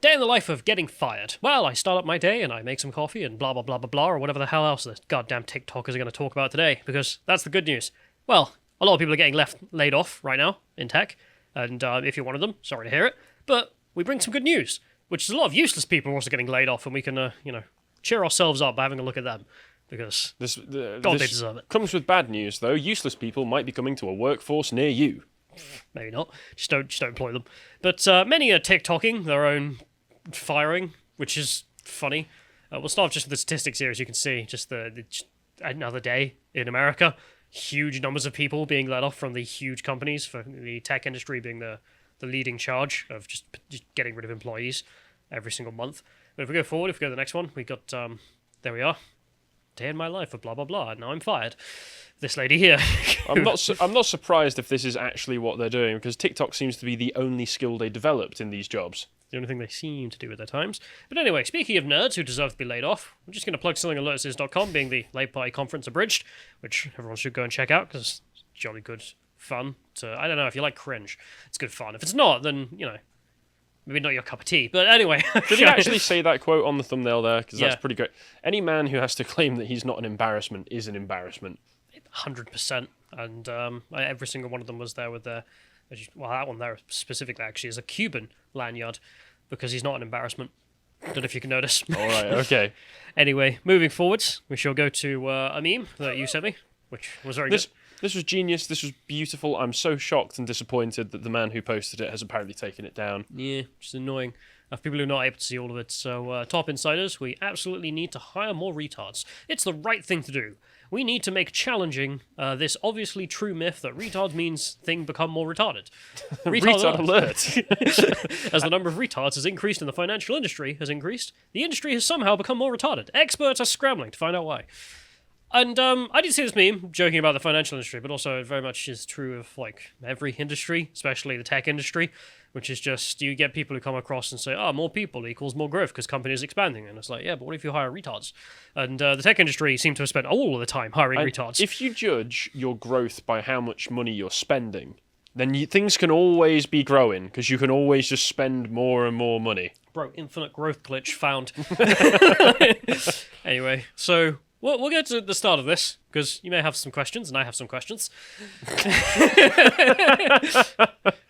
Day in the life of getting fired. Well, I start up my day and I make some coffee and blah, blah, blah, blah, blah, or whatever the hell else the goddamn TikTokers are going to talk about today, because that's the good news. Well, a lot of people are getting laid off right now in tech, and if you're one of them, sorry to hear it, but we bring some good news, which is a lot of useless people are also getting laid off, and we can, cheer ourselves up by having a look at them, because they deserve it. Comes with bad news, though. Useless people might be coming to a workforce near you. Maybe not. Just don't employ them. But many are TikToking their own firing, which is funny. We'll start just with the statistics here, as you can see. Just another day in America. Huge numbers of people being let off from the huge companies, for the tech industry being the leading charge of just getting rid of employees every single month. But if we go forward, if we go to the next one, we got, there we are. Day in my life of blah, blah, blah. Now I'm fired. This lady here. I'm not surprised if this is actually what they're doing, because TikTok seems to be the only skill they developed in these jobs. The only thing they seem to do with their times. But anyway, speaking of nerds who deserve to be laid off, I'm just going to plug something on lotuses.com, being the Late Party Conference Abridged, which everyone should go and check out, because it's jolly good fun. I don't know, if you like cringe, it's good fun. If it's not, then, maybe not your cup of tea. But anyway. Did he actually say that quote on the thumbnail there? Because that's pretty great. Any man who has to claim that he's not an embarrassment is an embarrassment. 100%. And every single one of them was there with their... Well, that one there specifically actually is a Cuban lanyard, because he's not an embarrassment. Don't know if you can notice. All right, okay. Anyway, moving forwards, we shall go to a meme that you sent me, which was very good. This was genius. This was beautiful. I'm so shocked and disappointed that the man who posted it has apparently taken it down. Yeah, just annoying. People who are not able to see all of it. So, top insiders, we absolutely need to hire more retards. It's the right thing to do. We need to make challenging this obviously true myth that retard means thing become more retarded. Retard alert. As the number of retards has increased and the financial industry has increased, the industry has somehow become more retarded. Experts are scrambling to find out why. And I did see this meme joking about the financial industry, but also it very much is true of every industry, especially the tech industry, which is just you get people who come across and say, more people equals more growth because companies are expanding. And it's like, yeah, but what if you hire retards? And the tech industry seem to have spent all of the time hiring retards. If you judge your growth by how much money you're spending, then things can always be growing, because you can always just spend more and more money. Bro, infinite growth glitch found. Anyway, so... We'll get to the start of this, because you may have some questions, and I have some questions.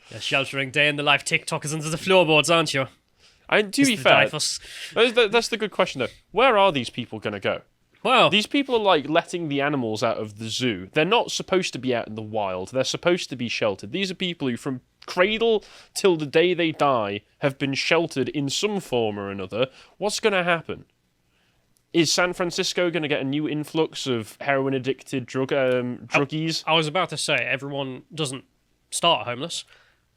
You're sheltering day in the life TikTokers under the floorboards, aren't you? To be fair, that's the good question, though. Where are these people going to go? Well, these people are letting the animals out of the zoo. They're not supposed to be out in the wild. They're supposed to be sheltered. These are people who, from cradle till the day they die, have been sheltered in some form or another. What's going to happen? Is San Francisco going to get a new influx of heroin-addicted druggies? I was about to say, everyone doesn't start homeless,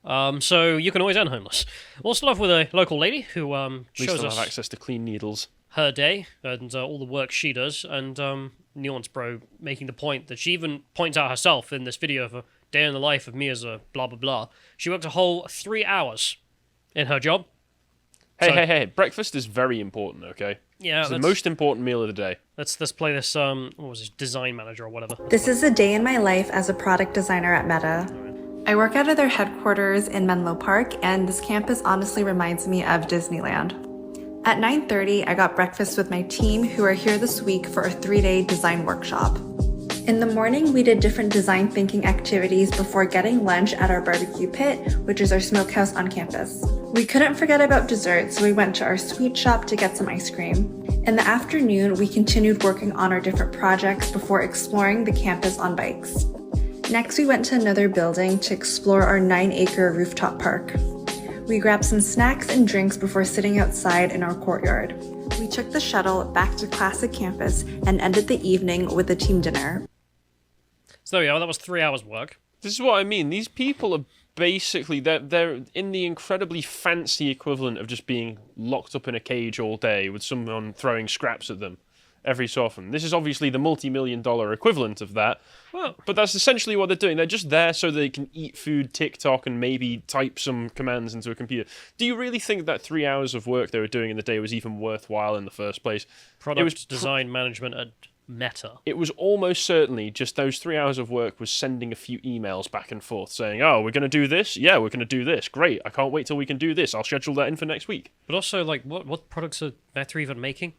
so you can always end homeless. We'll start off with a local lady who shows us have access to clean needles. Her day and all the work she does, and Nuance Bro making the point that she even points out herself in this video of a day in the life of me as a blah blah blah. She worked a whole 3 hours in her job. Hey, breakfast is very important, okay? Yeah, it's the most important meal of the day. Let's play this, what was it, design manager or whatever. This is a day in my life as a product designer at Meta. I work out of their headquarters in Menlo Park, and this campus honestly reminds me of Disneyland. At 9:30, I got breakfast with my team who are here this week for a 3-day design workshop. In the morning, we did different design thinking activities before getting lunch at our barbecue pit, which is our smokehouse on campus. We couldn't forget about dessert, so we went to our sweet shop to get some ice cream. In the afternoon, we continued working on our different projects before exploring the campus on bikes. Next, we went to another building to explore our 9-acre rooftop park. We grabbed some snacks and drinks before sitting outside in our courtyard. We took the shuttle back to Classic Campus and ended the evening with a team dinner. So there we are, that was 3 hours work. This is what I mean. These people are basically, they're in the incredibly fancy equivalent of just being locked up in a cage all day with someone throwing scraps at them every so often. This is obviously the multi-million-dollar equivalent of that. Well, but that's essentially what they're doing. They're just there so they can eat food, TikTok, and maybe type some commands into a computer. Do you really think that 3 hours of work they were doing in the day was even worthwhile in the first place? Product design management at Meta. It was almost certainly just those 3 hours of work was sending a few emails back and forth saying, oh, we're going to do this? Yeah, we're going to do this. Great. I can't wait till we can do this. I'll schedule that in for next week. But also, like, what products are Meta even making?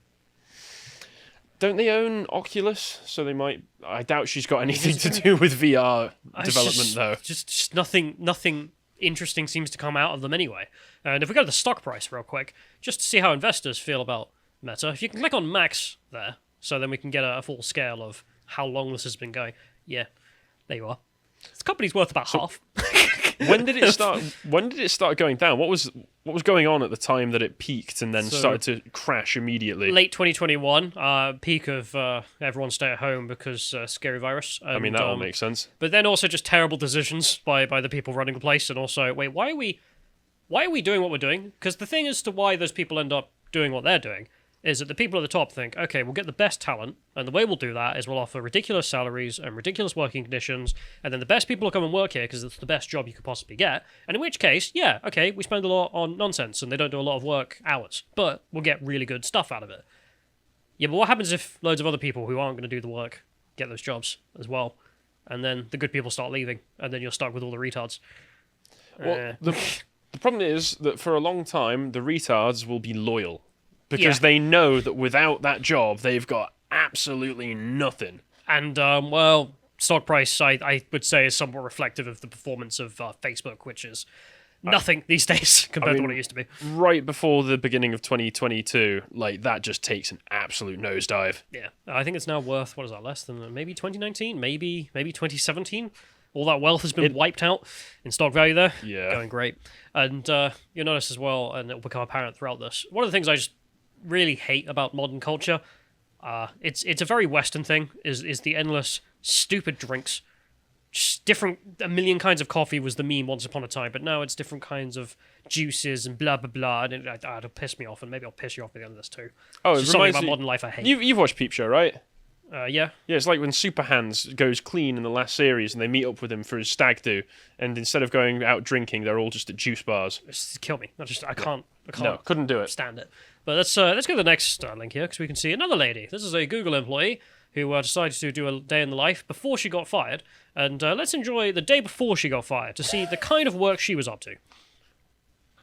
Don't they own Oculus? So they might... I doubt she's got anything to do with VR development, though. Just nothing interesting seems to come out of them anyway. And if we go to the stock price real quick, just to see how investors feel about Meta, if you can click on Max there, so then we can get a full scale of how long this has been going. Yeah, there you are. This company's worth about half. When did it start? When did it start going down? What was going on at the time that it peaked and then started to crash immediately? Late 2021, peak of everyone stay at home because scary virus. And, I mean, that all makes sense. But then also just terrible decisions by the people running the place, and also, wait, why are we doing what we're doing? Because the thing as to why those people end up doing what they're doing is that the people at the top think, okay, we'll get the best talent, and the way we'll do that is we'll offer ridiculous salaries and ridiculous working conditions, and then the best people will come and work here because it's the best job you could possibly get, and in which case, yeah, okay, we spend a lot on nonsense, and they don't do a lot of work hours, but we'll get really good stuff out of it. Yeah, but what happens if loads of other people who aren't going to do the work get those jobs as well, and then the good people start leaving, and then you're stuck with all the retards? Well, the problem is that for a long time, the retards will be loyal. Because they know that without that job, they've got absolutely nothing. And, stock price, I would say, is somewhat reflective of the performance of Facebook, which is nothing these days compared to what it used to be. Right before the beginning of 2022, like, that just takes an absolute nosedive. Yeah, I think it's now worth, what is that, less than maybe 2019, maybe 2017? All that wealth has been wiped out in stock value there. Yeah. Going great. And you'll notice as well, and it'll become apparent throughout this, one of the things I just really hate about modern culture, it's a very Western thing, is the endless stupid drinks. Just a million kinds of coffee was the meme once upon a time, but now it's different kinds of juices and blah blah blah, and it'll piss me off, and maybe I'll piss you off at the end of this too. Oh, it's just something about modern life I hate. You've watched Peep Show, right? Yeah. Yeah, it's like when Super Hands goes clean in the last series and they meet up with him for his stag do, and instead of going out drinking, they're all just at juice bars. Just kill me. I can't No, couldn't do it. Stand it. But let's go to the next link here, because we can see another lady. This is a Google employee who decided to do a day in the life before she got fired. And let's enjoy the day before she got fired to see the kind of work she was up to.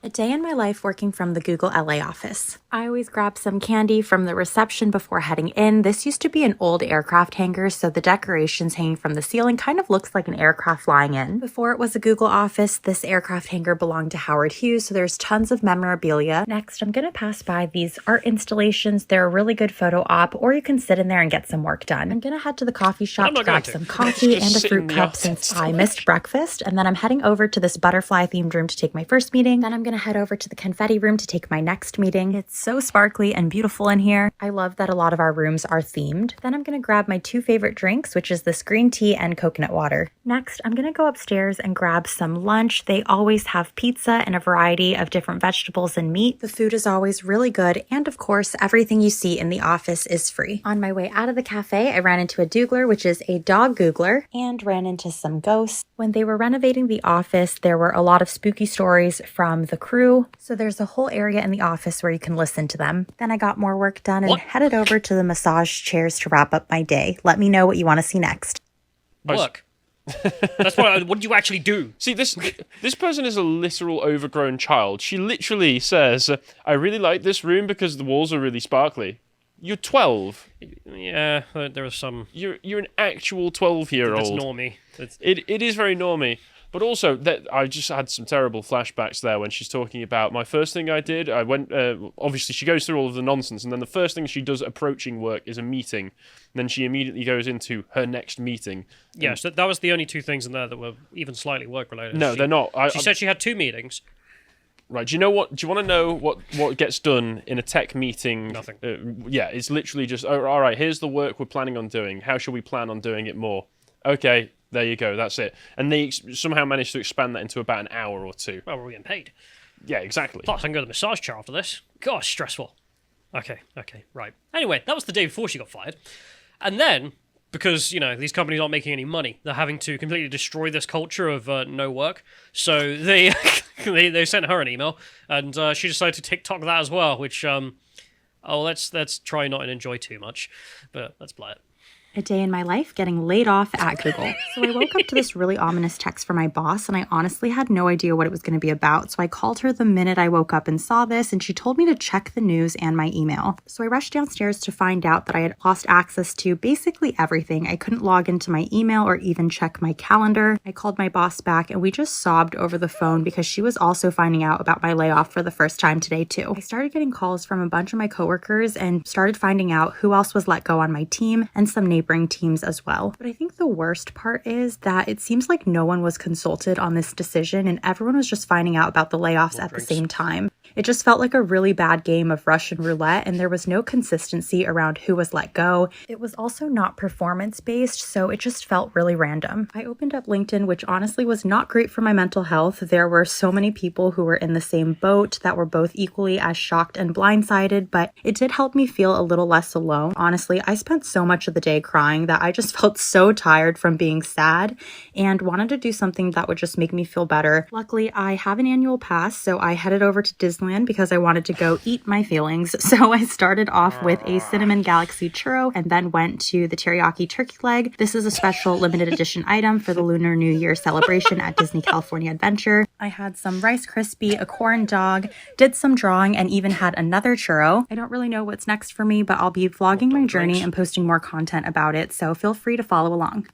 A day in my life working from the Google LA office. I always grab some candy from the reception before heading in. This used to be an old aircraft hangar, so the decorations hanging from the ceiling kind of looks like an aircraft flying in. Before it was a Google office, this aircraft hangar belonged to Howard Hughes, so there's tons of memorabilia. Next, I'm gonna pass by these art installations. They're a really good photo op, or you can sit in there and get some work done. I'm gonna head to the coffee shop to grab some coffee and a fruit cup since I missed breakfast, and then I'm heading over to this butterfly-themed room to take my first meeting. Then I'm gonna head over to the confetti room to take my next meeting. It's so sparkly and beautiful in here. I love that a lot of our rooms are themed. Then I'm gonna grab my two favorite drinks, which is this green tea and coconut water. Next, I'm gonna go upstairs and grab some lunch. They always have pizza and a variety of different vegetables and meat. The food is always really good, and of course, everything you see in the office is free. On my way out of the cafe, I ran into a doogler, which is a dog googler, and ran into some ghosts. When they were renovating the office, there were a lot of spooky stories from the crew. So there's a whole area in the office where you can listen to them. Then I got more work done and headed over to the massage chairs to wrap up my day. Let me know what you want to see next. Work. That's what did you actually do? See, this person is a literal overgrown child. She literally says, I really like this room because the walls are really sparkly. You're 12. Yeah, there are some... You're an actual 12-year-old. That's normie. It is very normie. But also, I just had some terrible flashbacks there when she's talking about my first thing I did. I went, obviously, she goes through all of the nonsense, and then the first thing she does approaching work is a meeting. And then she immediately goes into her next meeting. Yeah, so that was the only two things in there that were even slightly work-related. No, they're not. She said she had 2 meetings. Right, do you know what? Do you want to know what gets done in a tech meeting? Nothing. Yeah, it's literally just, all right, here's the work we're planning on doing. How should we plan on doing it more? Okay. There you go, that's it. And they somehow managed to expand that into about an hour or two. Well, we're getting paid. Yeah, exactly. Plus, I can go to the massage chair after this. Gosh, stressful. Okay, right. Anyway, that was the day before she got fired. And then, because, these companies aren't making any money, they're having to completely destroy this culture of no work. So they they sent her an email, and she decided to TikTok that as well, which, let's try not and enjoy too much. But let's play it. A day in my life getting laid off at Google. So I woke up to this really ominous text from my boss, and I honestly had no idea what it was going to be about. So I called her the minute I woke up and saw this, and she told me to check the news and my email. So I rushed downstairs to find out that I had lost access to basically everything. I couldn't log into my email or even check my calendar. I called my boss back, and we just sobbed over the phone because she was also finding out about my layoff for the first time today too. I started getting calls from a bunch of my coworkers and started finding out who else was let go on my team and some neighboring teams as well. But I think the worst part is that it seems like no one was consulted on this decision and everyone was just finding out about the layoffs at the same time. It just felt like a really bad game of Russian roulette, and there was no consistency around who was let go. It was also not performance-based, so it just felt really random. I opened up LinkedIn, which honestly was not great for my mental health. There were so many people who were in the same boat that were both equally as shocked and blindsided, but it did help me feel a little less alone. Honestly, I spent so much of the day crying that I just felt so tired from being sad and wanted to do something that would just make me feel better. Luckily, I have an annual pass, so I headed over to Disneyland because I wanted to go eat my feelings. So I started off with a cinnamon galaxy churro and then went to the teriyaki turkey leg. This is a special limited edition item for the Lunar New Year celebration at Disney California Adventure. I had some Rice Krispie, a corn dog, did some drawing, and even had another churro. I don't really know what's next for me, but I'll be vlogging my journey and posting more content about it, so feel free to follow along.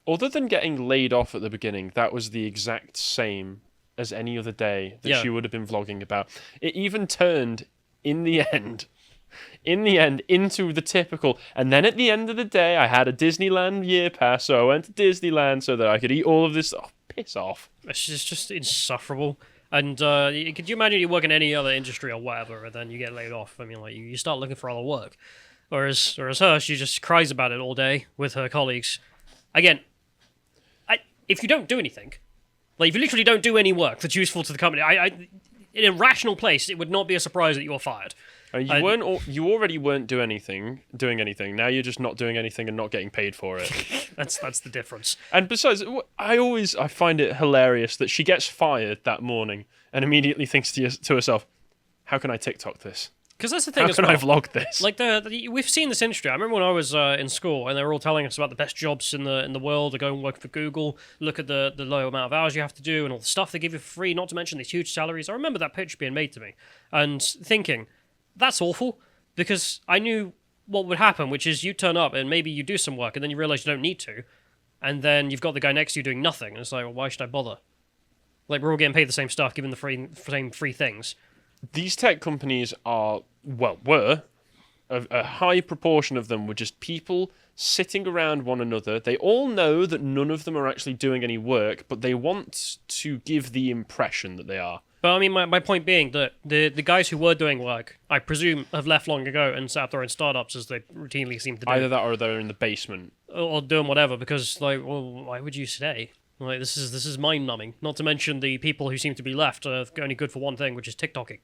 Other than getting laid off at the beginning, that was the exact same as any other day that she would have been vlogging about. It even turned, in the end, into the typical, and then at the end of the day, I had a Disneyland year pass, so I went to Disneyland so that I could eat all of this. Oh, piss off. It's just insufferable. And could you imagine you work in any other industry or whatever, and then you get laid off? I mean, like, you start looking for other work. Whereas her, she just cries about it all day with her colleagues. Again, if you don't do anything, like, if you literally don't do any work that's useful to the company, in a rational place, it would not be a surprise that you are fired. You already weren't doing anything. Now you're just not doing anything and not getting paid for it. That's the difference. And besides, I find it hilarious that she gets fired that morning and immediately thinks to herself, "How can I TikTok this? Because that's the thing. How can I vlog this?" Like we've seen this industry. I remember when I was in school, and they were all telling us about the best jobs in the world. To go and work for Google. Look at the low amount of hours you have to do, and all the stuff they give you for free. Not to mention these huge salaries. I remember that pitch being made to me, and thinking, that's awful, because I knew what would happen, which is you turn up and maybe you do some work, and then you realize you don't need to, and then you've got the guy next to you doing nothing, and it's like, well, why should I bother? Like, we're all getting paid the same stuff, given the same free things. These tech companies were a high proportion of them were just people sitting around one another. They all know that none of them are actually doing any work, but they want to give the impression that they are. But I mean, my point being that the guys who were doing work, I presume, have left long ago and set up their own startups, as they routinely seem to do. Either that or they're in the basement. Or doing whatever, because, like, well, why would you stay? Like, this is mind-numbing. Not to mention the people who seem to be left are only good for one thing, which is TikToking.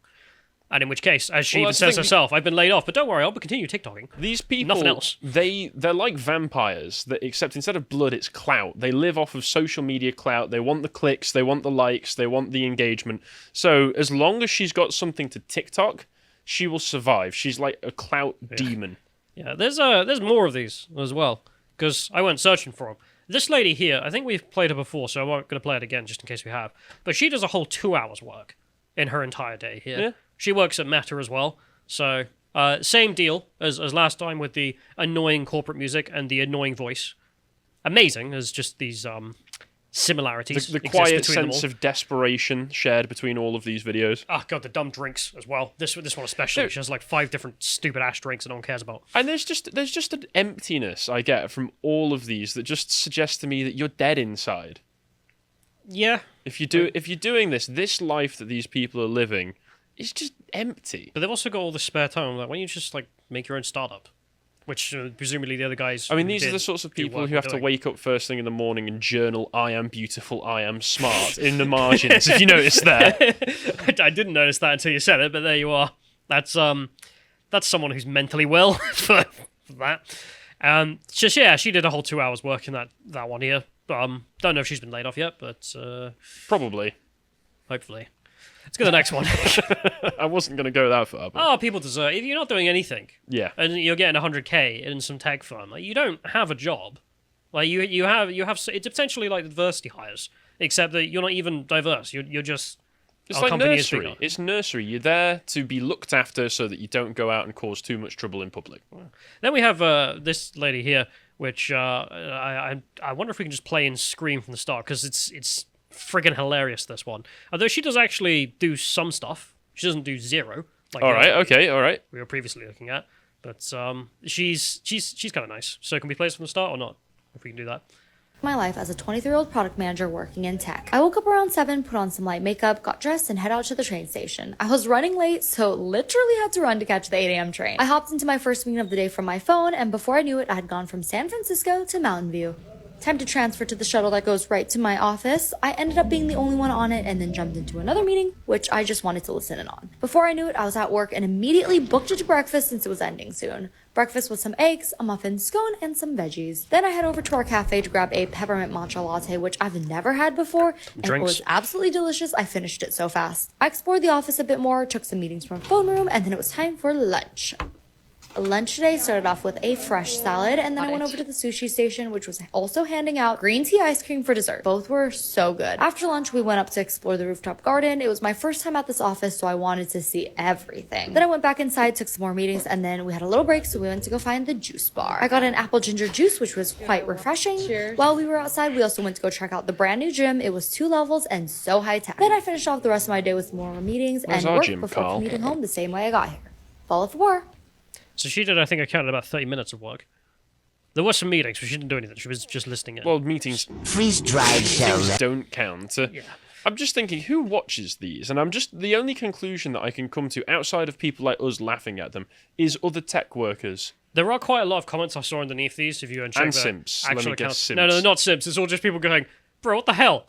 And in which case, as she even says herself, I've been laid off, but don't worry, I'll continue TikToking. These people, nothing else. They're like vampires, except instead of blood, it's clout. They live off of social media clout. They want the clicks, they want the likes, they want the engagement. So as long as she's got something to TikTok, she will survive. She's like a clout demon. Yeah, there's more of these as well, because I went searching for them. This lady here, I think we've played her before, so I'm not going to play it again just in case we have. But she does a whole 2 hours work in her entire day here. Yeah. She works at Meta as well, so same deal as last time with the annoying corporate music and the annoying voice. Amazing as just these similarities. The quiet sense of desperation shared between all of these videos. Oh god, the dumb drinks as well. This one especially. She has like 5 different stupid ass drinks that no one cares about. And there's just an emptiness I get from all of these that just suggests to me that you're dead inside. Yeah. If you're doing this life that these people are living, it's just empty. But they've also got all the spare time. Like, why don't you just like make your own startup? Which presumably the other guys. I mean, these are the sorts of people who have to wake up first thing in the morning and journal "I am beautiful, I am smart" in the margins. If you notice there, I didn't notice that until you said it. But there you are. That's someone who's mentally well for that. Just yeah, she did a whole 2 hours work in that one here. Don't know if she's been laid off yet, but probably, hopefully. Let's go to the next one. I wasn't going to go that far. But... Oh, people deserve. If you're not doing anything, yeah, and you're getting 100k in some tech firm, like, you don't have a job. Like you have. It's essentially like diversity hires, except that you're not even diverse. You're just. It's like nursery. It's nursery. You're there to be looked after so that you don't go out and cause too much trouble in public. Then we have this lady here, which I wonder if we can just play and scream from the start, because it's friggin' hilarious, this one. Although she does actually do some stuff. She doesn't do zero. Like all right. We were previously looking at. But she's kind of nice. So can we play this from the start or not? If we can do that. My life as a 23-year-old product manager working in tech. I woke up around 7, put on some light makeup, got dressed, and head out to the train station. I was running late, so literally had to run to catch the 8 a.m. train. I hopped into my first meeting of the day from my phone, and before I knew it, I had gone from San Francisco to Mountain View. Time to transfer to the shuttle that goes right to my office. I ended up being the only one on it and then jumped into another meeting, which I just wanted to listen in on. Before I knew it, I was at work and immediately booked it to breakfast since it was ending soon. Breakfast with some eggs, a muffin, scone, and some veggies. Then I head over to our cafe to grab a peppermint matcha latte, which I've never had before, and it was absolutely delicious. I finished it so fast. I explored the office a bit more, took some meetings from phone room, and then it was time for lunch. Lunch today started off with a fresh salad, and then I went over to the sushi station, which was also handing out green tea ice cream for dessert. Both were so good. After lunch, we went up to explore the rooftop garden. It was my first time at this office, so I wanted to see everything. Then I went back inside, took some more meetings, and then we had a little break, so we went to go find the juice bar. I got an apple ginger juice, which was quite refreshing. Cheers. While we were outside, we also went to go check out the brand new gym. It was 2 levels and so high tech. Then I finished off the rest of my day with more meetings and work before commuting home the same way I got here. Fall of war. So she did, I think I counted about 30 minutes of work. There were some meetings, but she didn't do anything. She was just listening in. Well, meetings don't count. Yeah. I'm just thinking, who watches these? And the only conclusion that I can come to, outside of people like us laughing at them, is other tech workers. There are quite a lot of comments I saw underneath these, if you go and check and the simps. actual Let me accounts. guess, simps. No, not simps. It's all just people going, bro, what the hell?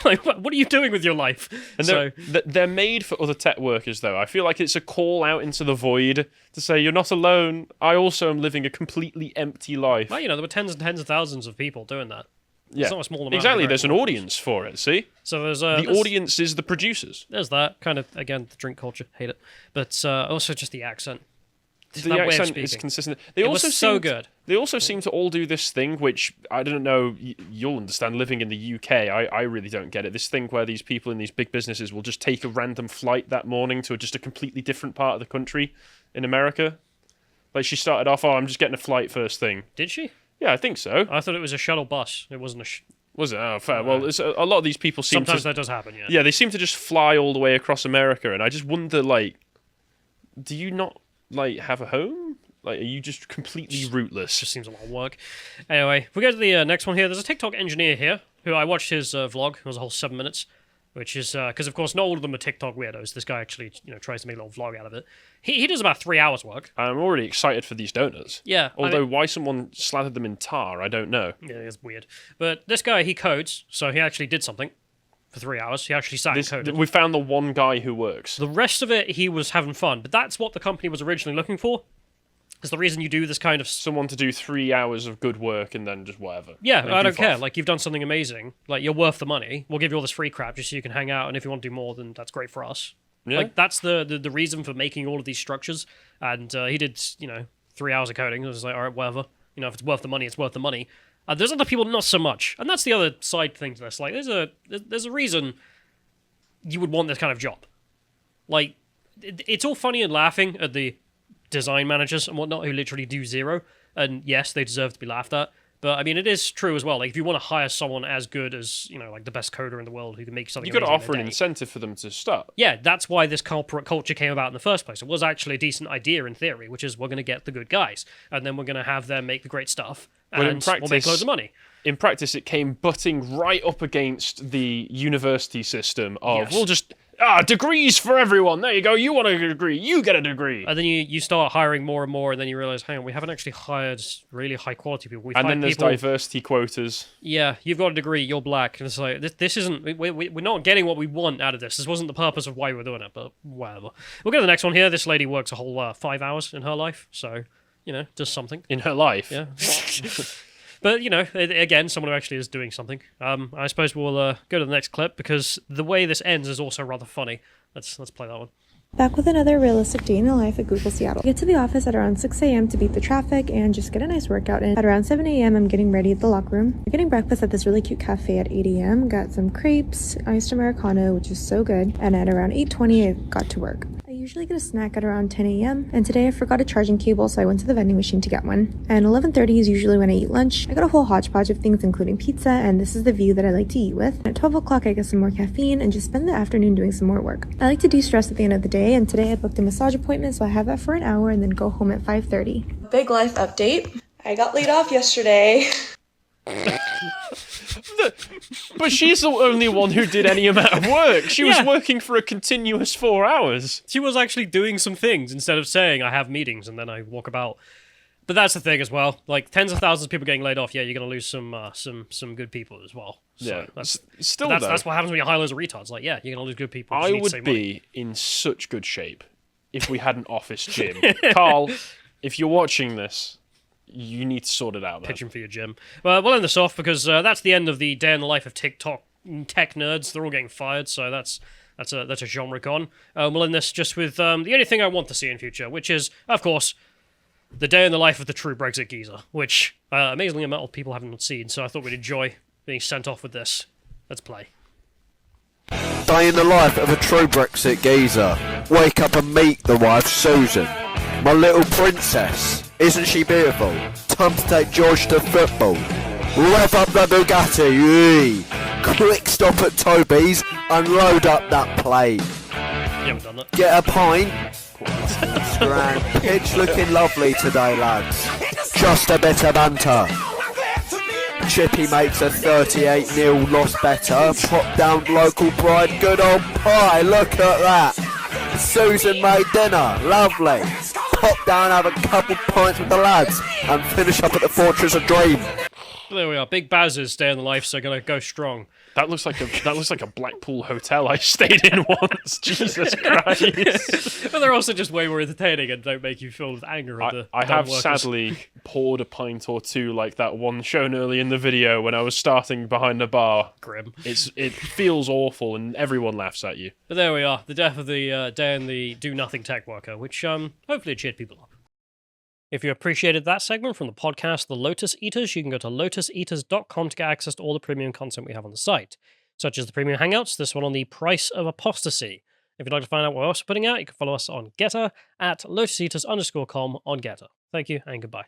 Like, what are you doing with your life? And they're made for other tech workers, though. I feel like it's a call out into the void to say, you're not alone. I also am living a completely empty life. Well, there were tens and tens of thousands of people doing that. Yeah, it's not a small amount. Exactly. There's an audience for it. See, so there's the audience is the producers. There's that kind of, again, the drink culture, hate it, but also just the accent. The accent is consistent. It was so good. They also seem to all do this thing, which I don't know. You'll understand. Living in the UK, I really don't get it. This thing where these people in these big businesses will just take a random flight that morning to just a completely different part of the country in America. Like she started off, I'm just getting a flight first thing. Did she? Yeah, I think so. I thought it was a shuttle bus. It wasn't a. Was it? Oh, fair. Well, a lot of these people seem sometimes that does happen. Yeah. Yeah, they seem to just fly all the way across America, and I just wonder, like, do you not have a home? Like, are you just completely rootless? Just seems a lot of work. Anyway, if we go to the next one here, there's a TikTok engineer here who I watched his vlog. It was a whole 7 minutes, which is because, of course, not all of them are TikTok weirdos. This guy actually, tries to make a little vlog out of it. He does about 3 hours work. I'm already excited for these donuts. Yeah. Although why someone slathered them in tar, I don't know. Yeah, it's weird. But this guy, he codes, so he actually did something for 3 hours. He actually sat and coded. We found the one guy who works. The rest of it, he was having fun. But that's what the company was originally looking for. It's the reason you do this kind of... Someone to do 3 hours of good work and then just whatever. Yeah, I don't care. Like, you've done something amazing. Like, you're worth the money. We'll give you all this free crap just so you can hang out. And if you want to do more, then that's great for us. Yeah. Like, that's the reason for making all of these structures. And he did, 3 hours of coding. I was like, all right, whatever. If it's worth the money, it's worth the money. There's other people not so much. And that's the other side thing to this. Like, there's a reason you would want this kind of job. Like, it's all funny and laughing at the design managers and whatnot who literally do zero, and yes, they deserve to be laughed at, but I mean, it is true as well. Like, if you want to hire someone as good as like the best coder in the world who can make something, you got to offer an incentive for them to start. Yeah, that's why this corporate culture came about in the first place. It was actually a decent idea in theory, which is we're going to get the good guys, and then we're going to have them make the great stuff, and we'll make loads of money. In practice, it came butting right up against the university system of we'll just degrees for everyone. There you go. You want a degree, you get a degree. And then you start hiring more and more, and then you realize, hang on, we haven't actually hired really high quality people. And then there's diversity quotas. Yeah, you've got a degree, you're black, and it's like this isn't. We're not getting what we want out of this. This wasn't the purpose of why we were doing it, but whatever. We'll go to the next one here. This lady works a whole 5 hours in her life, so does something in her life. Yeah. But, you know, again, someone who actually is doing something. I suppose we'll go to the next clip, because the way this ends is also rather funny. Let's play that one. Back with another realistic day in the life at Google Seattle. I get to the office at around 6 a.m. to beat the traffic and just get a nice workout in. At around 7 a.m. I'm getting ready at the locker room. I'm getting breakfast at this really cute cafe at 8 a.m. Got some crepes, iced Americano, which is so good. And at around 8:20 I got to work. I usually get a snack at around 10 a.m. and today I forgot a charging cable, so I went to the vending machine to get one. And 11:30 is usually when I eat lunch. I got a whole hodgepodge of things including pizza, and this is the view that I like to eat with. And at 12 o'clock I get some more caffeine and just spend the afternoon doing some more work. I like to de-stress at the end of the day, and today I booked a massage appointment, so I have that for an hour and then go home at 5:30. Big life update. I got laid off yesterday. But she's the only one who did any amount of work. She was working for a continuous 4 hours. She was actually doing some things instead of saying, I have meetings and then I walk about. But that's the thing as well. Like, tens of thousands of people getting laid off, yeah, you're going to lose some good people as well. So Yeah, that's that's what happens when you hire loads of retards. Like, yeah, you're going to lose good people. I would be in such good shape if we had an office gym. Carl, if you're watching this, you need to sort it out, man. Pitching for your gym. Well, we'll end this off because that's the end of the day in the life of TikTok tech nerds. They're all getting fired, so that's a genre gone. We'll end this just with the only thing I want to see in future, which is, of course, the day in the life of the true Brexit geezer, which amazingly a lot of people haven't seen, so I thought we'd enjoy being sent off with this. Let's play. Day in the life of a true Brexit geezer. Wake up and meet the wife Susan. My little princess. Isn't she beautiful? Time to take George to football. Rev up the Bugatti. Yee. Quick stop at Toby's and load up that plate. You haven't done that. Get a pint. Grand pitch looking lovely today, lads. Just a bit of banter. Chippy makes a 38-0 loss better. Pop down local pride, good old pie, look at that. Susan made dinner, lovely. Pop down, have a couple pints with the lads, and finish up at the Fortress of Dream. There we are. Big Baz's day in the life, so gonna go strong. That looks like a Blackpool hotel I stayed in once. Jesus Christ! But they're also just way more entertaining and don't make you feel with anger at the I dumb have workers. sadly poured a pint or two like that one shown early in the video when I was starting behind a bar. Grim. It feels awful and everyone laughs at you. But there we are. The death of the day in the do-nothing tech worker, which hopefully cheered people up. If you appreciated that segment from the podcast, The Lotus Eaters, you can go to lotuseaters.com to get access to all the premium content we have on the site, such as the premium hangouts, this one on the price of apostasy. If you'd like to find out what else we're putting out, you can follow us on Getter at lotuseaters_com on Getter. Thank you and goodbye.